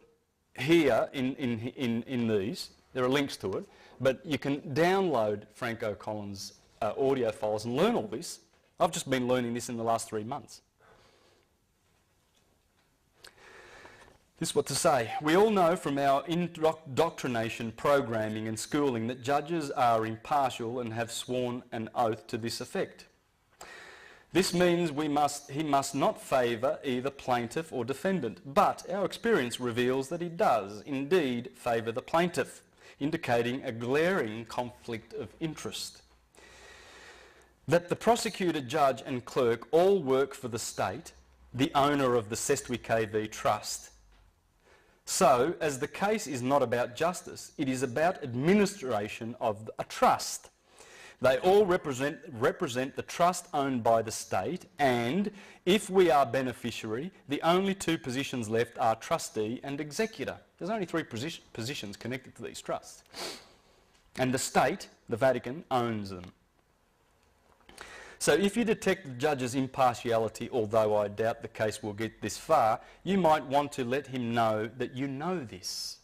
here in these. There are links to it. But you can download Franco Collins' audio files and learn all this. I've just been learning this in the last 3 months. This is what to say. We all know from our indoctrination, programming and schooling that judges are impartial and have sworn an oath to this effect. This means he must not favour either plaintiff or defendant, but our experience reveals that he does indeed favour the plaintiff, indicating a glaring conflict of interest. That the prosecutor, judge and clerk all work for the state, the owner of the Sestwi KV Trust. So, as the case is not about justice, it is about administration of a trust. They all represent the trust owned by the state, and if we are beneficiary, the only 2 positions left are trustee and executor. There's only 3 positions connected to these trusts. And the state, the Vatican, owns them. So if you detect the judge's impartiality, although I doubt the case will get this far, you might want to let him know that you know this.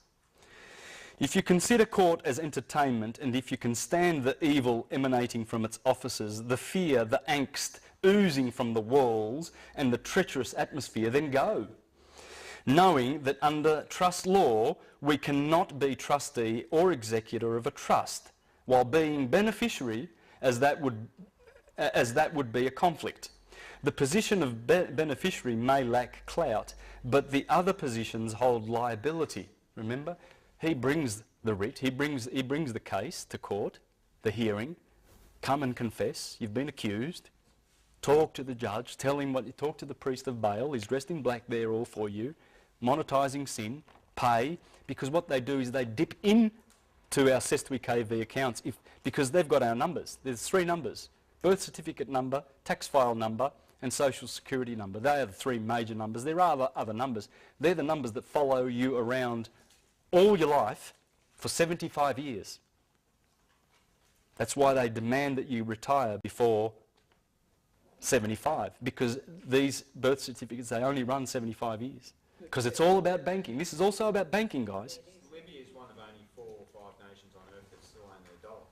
If you consider court as entertainment, and if you can stand the evil emanating from its offices, the fear, the angst oozing from the walls, and the treacherous atmosphere, then go, knowing that under trust law we cannot be trustee or executor of a trust, while being beneficiary, as that would be a conflict. The position of beneficiary may lack clout, but the other positions hold liability. Remember? He brings the writ, he brings the case to court, the hearing, come and confess, you've been accused, talk to the judge, tell him what you talk to the priest of bail, he's dressed in black there all for you, monetising sin, pay, because what they do is they dip in to our Cestui KV accounts because they've got our numbers. There's 3 numbers: birth certificate number, tax file number, and social security number. They are the 3 major numbers. There are other numbers. They're the numbers that follow you around all your life for 75 years. That's why they demand that you retire before 75, because these birth certificates, they only run 75 years. Because it's all about banking. This is also about banking, guys. Libya is one of only 4 or 5 nations on earth that still own their dollar.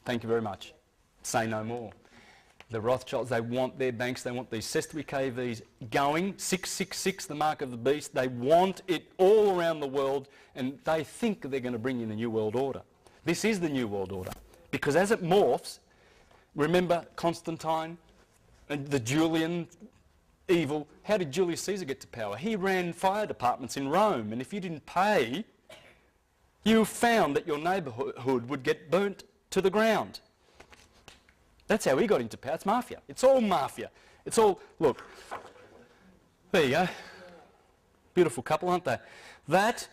Thank you very much. Say no more. The Rothschilds, they want their banks, they want these Cestui KVs going, 666, the mark of the beast. They want it all around the world, and they think they're going to bring in the New World Order. This is the New World Order. Because as it morphs, remember Constantine and the Julian evil? How did Julius Caesar get to power? He ran fire departments in Rome, and if you didn't pay, you found that your neighbourhood would get burnt to the ground. That's how he got into power. It's mafia. It's all mafia. It's all, look, there you go. Beautiful couple, aren't they? That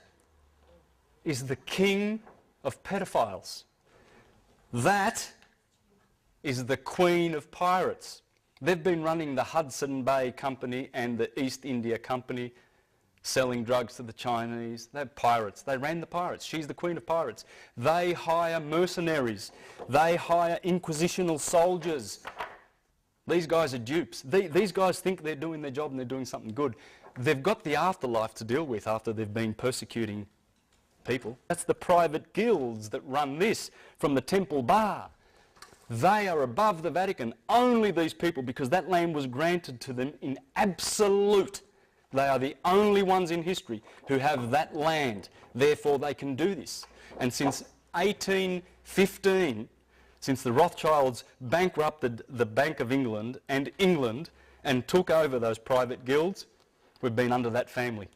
is the king of pedophiles. That is the queen of pirates. They've been running the Hudson Bay Company and the East India Company, selling drugs to the Chinese. They're pirates. They ran the pirates. She's the queen of pirates. They hire mercenaries. They hire inquisitional soldiers. These guys are dupes. These guys think they're doing their job and they're doing something good. They've got the afterlife to deal with after they've been persecuting people. That's the private guilds that run this from the Temple Bar. They are above the Vatican. Only these people, because that land was granted to them in absolute. They are the only ones in history who have that land. Therefore, they can do this. And since 1815, since the Rothschilds bankrupted the Bank of England and took over those private guilds, we've been under that family,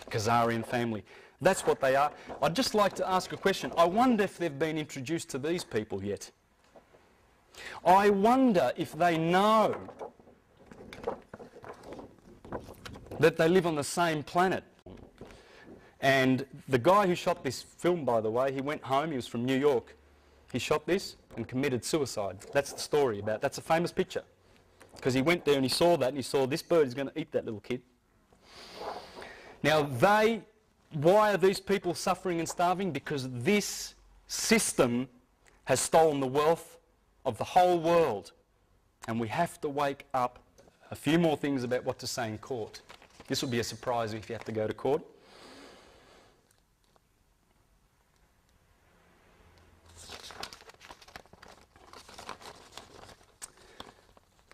Khazarian family. That's what they are. I'd just like to ask a question. I wonder if they've been introduced to these people yet. I wonder if they know that they live on the same planet. And the guy who shot this film, by the way, he went home, he was from New York. He shot this and committed suicide. That's the story about it. That's a famous picture. Because he went there and he saw that and he saw this bird is going to eat that little kid. Now why are these people suffering and starving? Because this system has stolen the wealth of the whole world. And we have to wake up. A few more things about what to say in court. This will be a surprise if you have to go to court.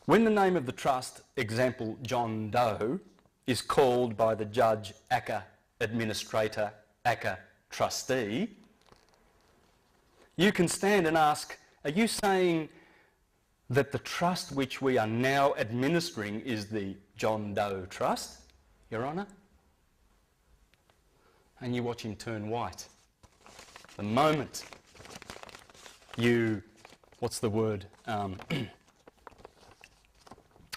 When the name of the trust, example John Doe, is called by the judge ACCA administrator, ACCA trustee, you can stand and ask, are you saying that the trust which we are now administering is the John Doe Trust, Your Honour? And you watch him turn white. The moment you, what's the word?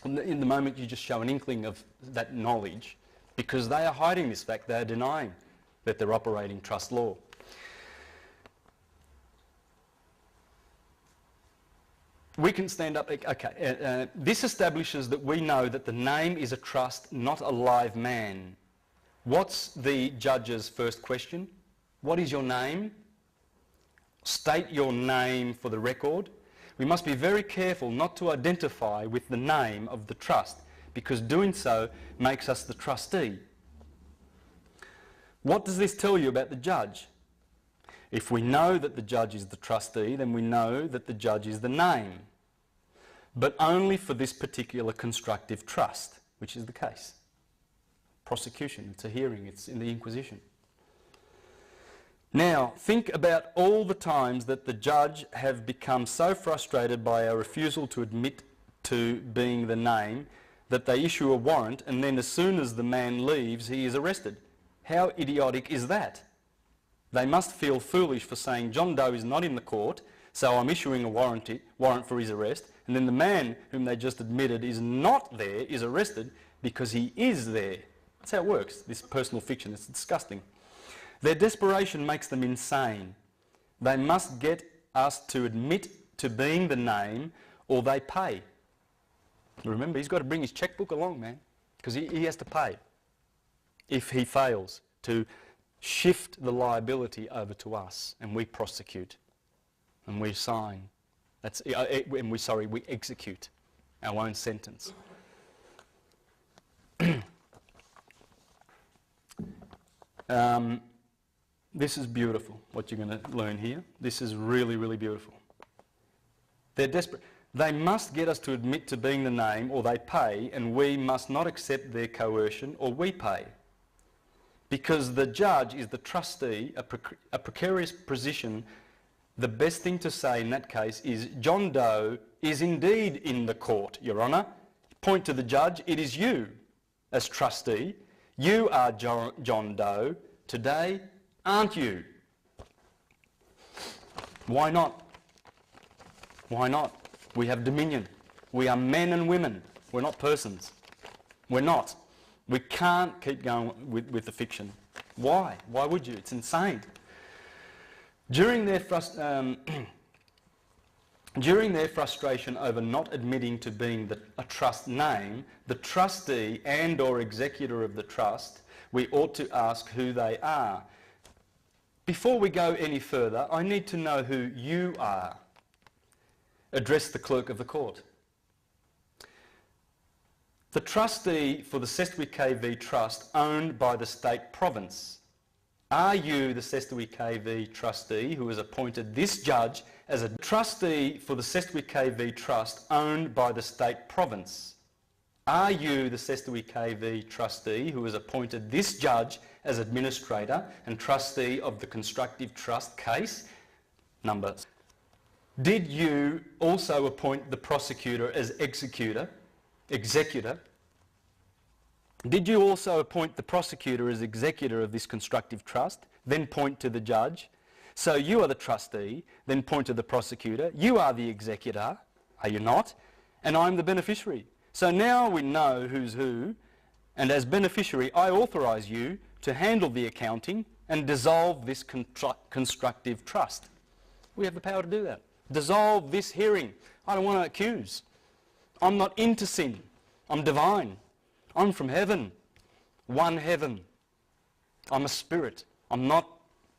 In the moment you just show an inkling of that knowledge, because they are hiding this fact, they are denying that they're operating trust law. We can stand up, okay, this establishes that we know that the name is a trust, not a live man. What's the judge's first question? What is your name? State your name for the record. We must be very careful not to identify with the name of the trust, because doing so makes us the trustee. What does this tell you about the judge? If we know that the judge is the trustee, then we know that the judge is the name, but only for this particular constructive trust, which is the case. Prosecution, it's a hearing, it's in the Inquisition. Now, think about all the times that the judge have become so frustrated by our refusal to admit to being the name that they issue a warrant, and then as soon as the man leaves, he is arrested. How idiotic is that? They must feel foolish for saying John Doe is not in the court, so I'm issuing a warrant for his arrest, and then the man whom they just admitted is not there is arrested because he is there. That's how it works, this personal fiction. It's disgusting. Their desperation makes them insane. They must get us to admit to being the name or they pay. Remember, he's got to bring his checkbook along, man, because he has to pay if he fails to shift the liability over to us, and we prosecute and we sign. We execute our own sentence. This is beautiful, what you're going to learn here. This is really, really beautiful. They're desperate. They must get us to admit to being the name or they pay, and we must not accept their coercion or we pay. Because the judge is the trustee, a precarious position, the best thing to say in that case is John Doe is indeed in the court, Your Honour. Point to the judge, it is you as trustee. You are John Doe today, aren't you? Why not? Why not? We have dominion. We are men and women. We're not persons. We're not. We can't keep going with the fiction. Why? Why would you? It's insane. During their frustration over not admitting to being a trust name, the trustee and or executor of the trust, we ought to ask who they are. Before we go any further, I need to know who you are. Address the clerk of the court. The trustee for the Sestui KV Trust owned by the state province. Are you the Sestui KV trustee who has appointed this judge as a trustee for the Sestui KV Trust owned by the state province? Are you the Sestui KV trustee who has appointed this judge as administrator and trustee of the constructive trust case? Number. Did you also appoint the prosecutor as executor? Did you also appoint the prosecutor as executor of this constructive trust? Then point to the judge. So you are the trustee, then point to the prosecutor. You are the executor, are you not? And I'm the beneficiary. So now we know who's who, and as beneficiary, I authorise you to handle the accounting and dissolve this constructive trust. We have the power to do that. Dissolve this hearing. I don't want to accuse. I'm not into sin. I'm divine. I'm from heaven. One heaven. I'm a spirit. I'm not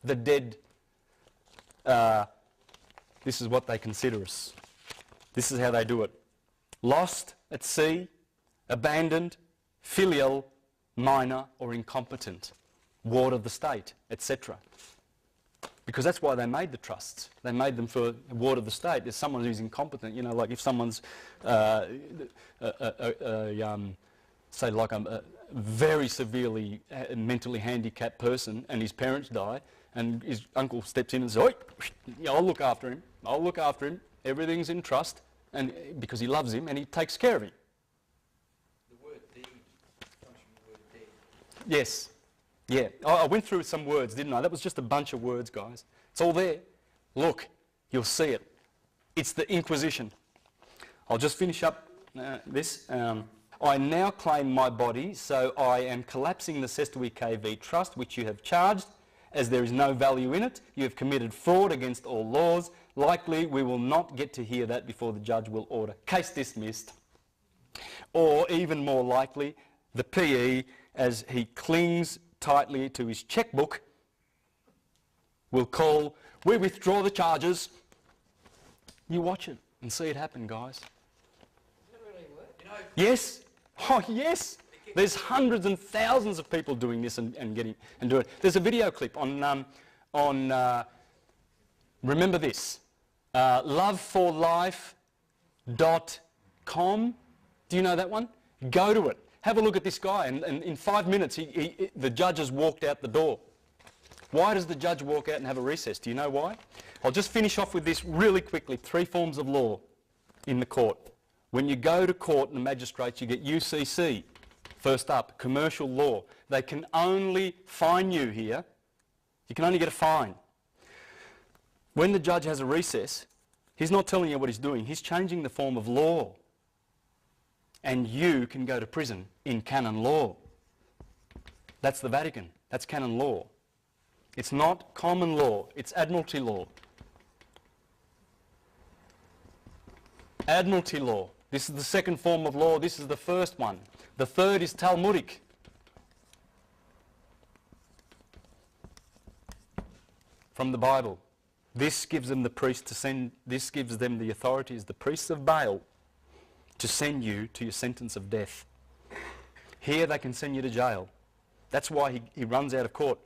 the dead. This is what they consider us. This is how they do it. Lost at sea, abandoned, filial, minor or incompetent, ward of the state, etc. Because that's why they made the trusts. They made them for a ward of the state. There's someone who's incompetent, you know, like if someone's, say like a very severely mentally handicapped person and his parents die and his uncle steps in and says, "Oi, I'll look after him, I'll look after him, everything's in trust," and because he loves him and he takes care of him. The word deed comes from the word deed. Yes. Yeah, I went through some words, didn't I? That was just a bunch of words, guys. It's all there. Look, you'll see it. It's the Inquisition. I'll just finish up this. I now claim my body, so I am collapsing the Sestui KV Trust, which you have charged, as there is no value in it. You have committed fraud against all laws. Likely, we will not get to hear that before the judge will order case dismissed. Or even more likely, the PE, as he clings tightly to his checkbook, will call, "We withdraw the charges." You watch it and see it happen, guys. Does it really work? You know, Yes. Oh, yes. There's hundreds and thousands of people doing this and doing it. There's a video clip on Remember this, loveforlife.com. Do you know that one? Go to it. Have a look at this guy, and in 5 minutes the judge has walked out the door. Why does the judge walk out and have a recess? Do you know why? I'll just finish off with this really quickly. 3 forms of law in the court. When you go to court and the magistrates, you get UCC. First up, commercial law. They can only fine you here. You can only get a fine. When the judge has a recess, he's not telling you what he's doing. He's changing the form of law. And you can go to prison in canon law. That's the Vatican. That's canon law. It's not common law. It's admiralty law. Admiralty law. This is the second form of law. This is the first one. The third is Talmudic. From the Bible. This gives them the priest to send, this gives them the authority as the priests of Baal to send you to your sentence of death. Here they can send you to jail. That's why he runs out of court.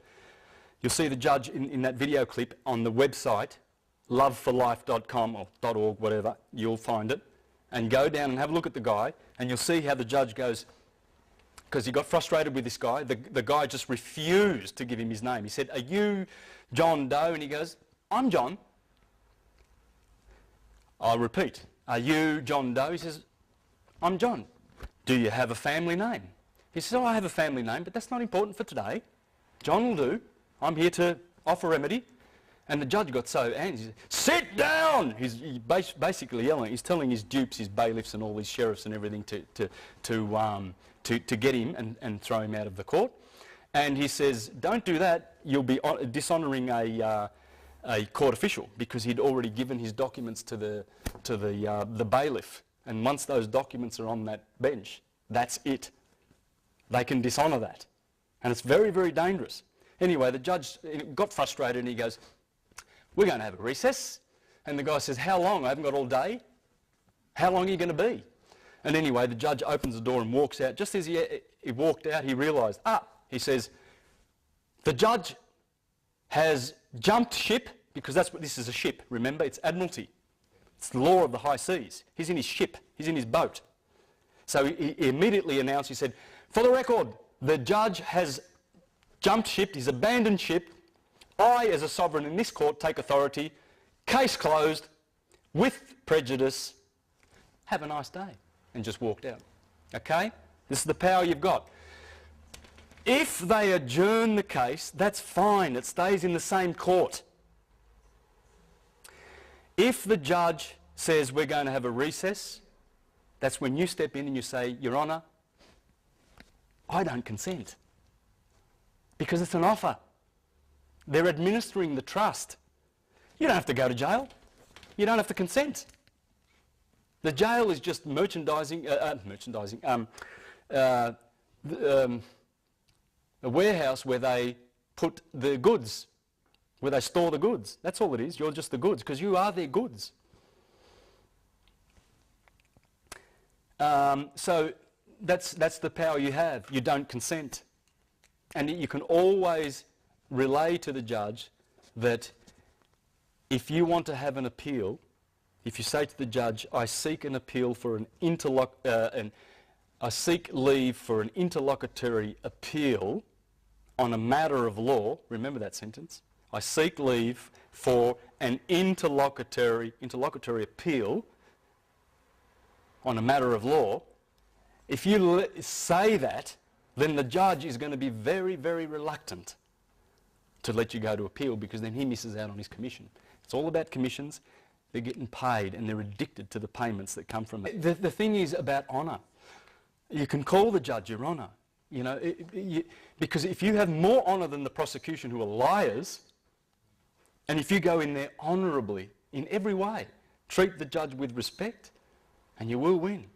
You'll see the judge in that video clip on the website, loveforlife.com or .org, whatever, you'll find it. And go down and have a look at the guy, and you'll see how the judge goes, because he got frustrated with this guy. The guy just refused to give him his name. He said, "Are you John Doe?" And he goes, "I'm John." I'll repeat, "Are you John Doe?" He says, "I'm John." "Do you have a family name?" He says, "Oh, I have a family name, but that's not important for today. John will do. I'm here to offer remedy." And the judge got so angry. He said, "Sit down!" He's basically yelling. He's telling his dupes, his bailiffs and all these sheriffs and everything to get him and throw him out of the court. And he says, "Don't do that. You'll be dishonouring a court official," because he'd already given his documents to the bailiff. And once those documents are on that bench, that's it. They can dishonour that. And it's very, very dangerous. Anyway, the judge got frustrated and he goes, "We're going to have a recess." And the guy says, "How long? I haven't got all day. How long are you going to be?" And anyway, the judge opens the door and walks out. Just as he walked out, he realised, he says, "The judge has jumped ship," because that's what this is, a ship. Remember, it's admiralty. It's the law of the high seas. He's in his ship. He's in his boat. So he immediately announced, he said, "For the record, the judge has jumped ship. He's abandoned ship. I, as a sovereign in this court, take authority. Case closed. With prejudice. Have a nice day." And just walked out. Okay? This is the power you've got. If they adjourn the case, that's fine. It stays in the same court. If the judge says we're going to have a recess, that's when you step in and you say, "Your Honour, I don't consent." Because it's an offer. They're administering the trust. You don't have to go to jail. You don't have to consent. The jail is just a warehouse where they put the goods, where they store the goods. That's all it is. You're just the goods, because you are their goods. So that's the power you have. You don't consent. And you can always relay to the judge that if you want to have an appeal, if you say to the judge, "I seek an appeal for I seek leave for an interlocutory appeal on a matter of law," remember that sentence, "I seek leave for an interlocutory appeal on a matter of law," if you say that, then the judge is going to be very, very reluctant to let you go to appeal, because then he misses out on his commission. It's all about commissions. They're getting paid and they're addicted to the payments that come from it. The thing is about honour. You can call the judge your honour, you know, because if you have more honour than the prosecution, who are liars, and if you go in there honourably in every way, treat the judge with respect, and you will win.